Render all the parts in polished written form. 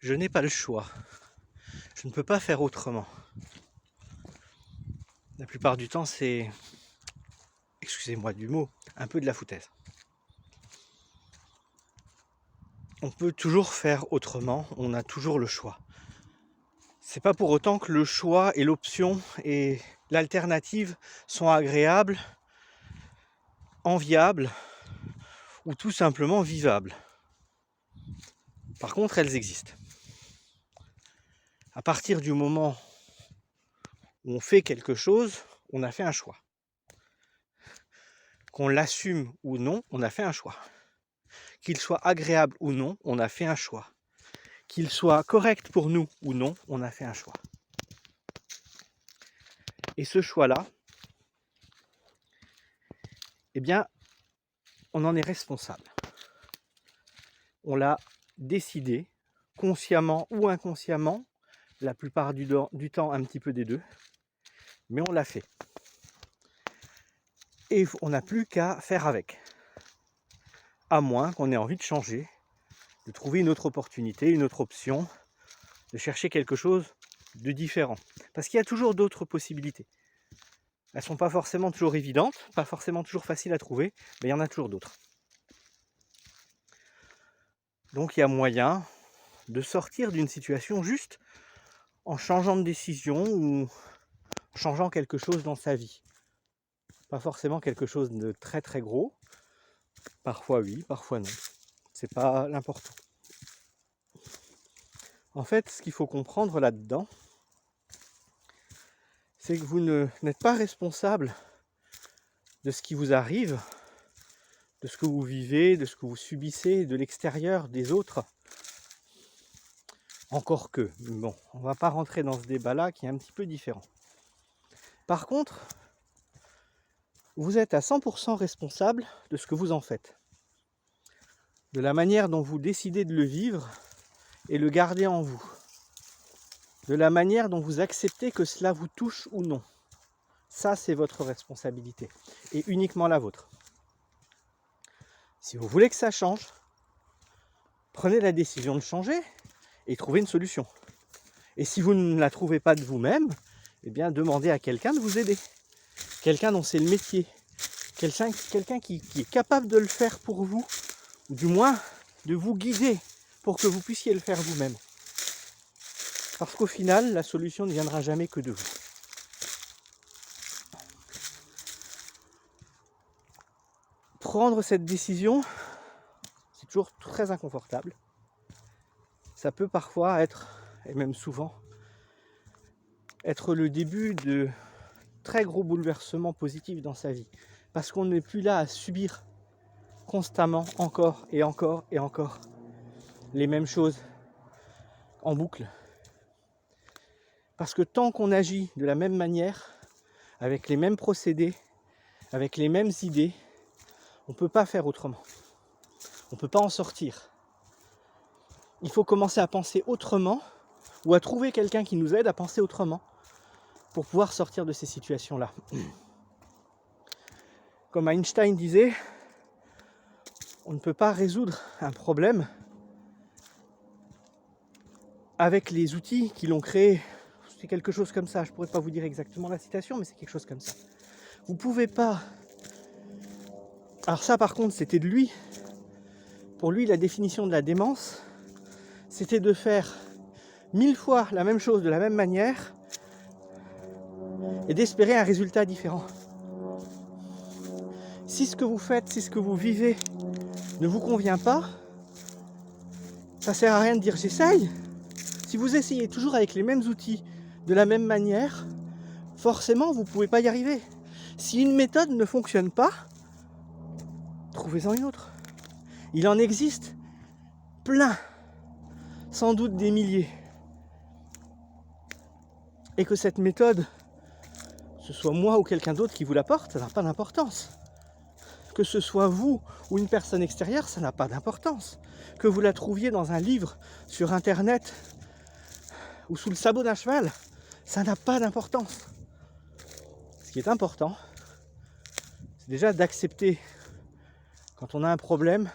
Je n'ai pas le choix. Je ne peux pas faire autrement. La plupart du temps, c'est, excusez-moi du mot, un peu de la foutaise. On peut toujours faire autrement, on a toujours le choix. C'est pas pour autant que le choix et l'option et l'alternative sont agréables, enviables ou tout simplement vivables. Par contre, elles existent. À partir du moment où on fait quelque chose, on a fait un choix. Qu'on l'assume ou non, on a fait un choix. Qu'il soit agréable ou non, on a fait un choix. Qu'il soit correct pour nous ou non, on a fait un choix. Et ce choix-là, eh bien, on en est responsable. On l'a décidé, consciemment ou inconsciemment, la plupart du temps un petit peu des deux, mais on l'a fait. Et on n'a plus qu'à faire avec. À moins qu'on ait envie de changer, de trouver une autre opportunité, une autre option, de chercher quelque chose de différent. Parce qu'il y a toujours d'autres possibilités. Elles ne sont pas forcément toujours évidentes, pas forcément toujours faciles à trouver, mais il y en a toujours d'autres. Donc il y a moyen de sortir d'une situation juste en changeant de décision ou en changeant quelque chose dans sa vie. Pas forcément quelque chose de très très gros. Parfois oui, parfois non. C'est pas l'important. En fait, ce qu'il faut comprendre là-dedans, c'est que vous n'êtes pas responsable de ce qui vous arrive, de ce que vous vivez, de ce que vous subissez, de l'extérieur, des autres. Encore que, bon, on ne va pas rentrer dans ce débat-là qui est un petit peu différent. Par contre, vous êtes à 100% responsable de ce que vous en faites. De la manière dont vous décidez de le vivre et le garder en vous. De la manière dont vous acceptez que cela vous touche ou non. Ça, c'est votre responsabilité. Et uniquement la vôtre. Si vous voulez que ça change, prenez la décision de changer et trouvez une solution. Et si vous ne la trouvez pas de vous-même, eh bien demandez à quelqu'un de vous aider. Quelqu'un dont c'est le métier. Quelqu'un qui est capable de le faire pour vous. Ou du moins, de vous guider pour que vous puissiez le faire vous-même. Parce qu'au final, la solution ne viendra jamais que de vous. Prendre cette décision, c'est toujours très inconfortable. Ça peut parfois être, et même souvent, être le début de très gros bouleversements positifs dans sa vie. Parce qu'on n'est plus là à subir constamment, encore et encore et encore, les mêmes choses en boucle. Parce que tant qu'on agit de la même manière, avec les mêmes procédés, avec les mêmes idées, on ne peut pas faire autrement. On ne peut pas en sortir. Il faut commencer à penser autrement ou à trouver quelqu'un qui nous aide à penser autrement pour pouvoir sortir de ces situations-là. Comme Einstein disait, on ne peut pas résoudre un problème avec les outils qui l'ont créé. C'est quelque chose comme ça, je ne pourrais pas vous dire exactement la citation, mais c'est quelque chose comme ça. Vous ne pouvez pas... Alors ça par contre c'était de lui. Pour lui la définition de la démence, c'était de faire 1000 fois la même chose de la même manière et d'espérer un résultat différent. Si ce que vous faites, si ce que vous vivez ne vous convient pas, ça ne sert à rien de dire j'essaye. Si vous essayez toujours avec les mêmes outils, de la même manière, forcément vous ne pouvez pas y arriver. Si une méthode ne fonctionne pas, trouvez-en une autre. Il en existe plein, sans doute des milliers. Et que cette méthode, ce soit moi ou quelqu'un d'autre qui vous l'apporte, ça n'a pas d'importance. Que ce soit vous ou une personne extérieure, ça n'a pas d'importance. Que vous la trouviez dans un livre, sur internet ou sous le sabot d'un cheval, ça n'a pas d'importance. Ce qui est important, c'est déjà d'accepter quand on a un problème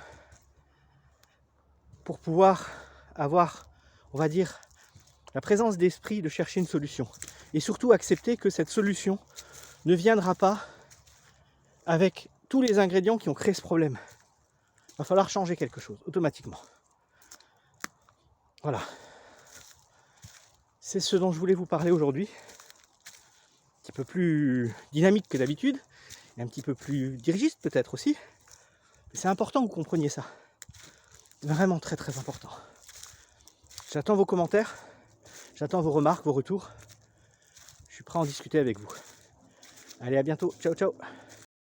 pour pouvoir avoir on va dire, la présence d'esprit de chercher une solution. Et surtout accepter que cette solution ne viendra pas avec tous les ingrédients qui ont créé ce problème. Il va falloir changer quelque chose, automatiquement. Voilà. C'est ce dont je voulais vous parler aujourd'hui. Un petit peu plus dynamique que d'habitude, et un petit peu plus dirigiste peut-être aussi. Mais c'est important que vous compreniez ça. Vraiment très très important. J'attends vos commentaires, j'attends vos remarques, vos retours. Je suis prêt à en discuter avec vous. Allez, à bientôt. Ciao, ciao.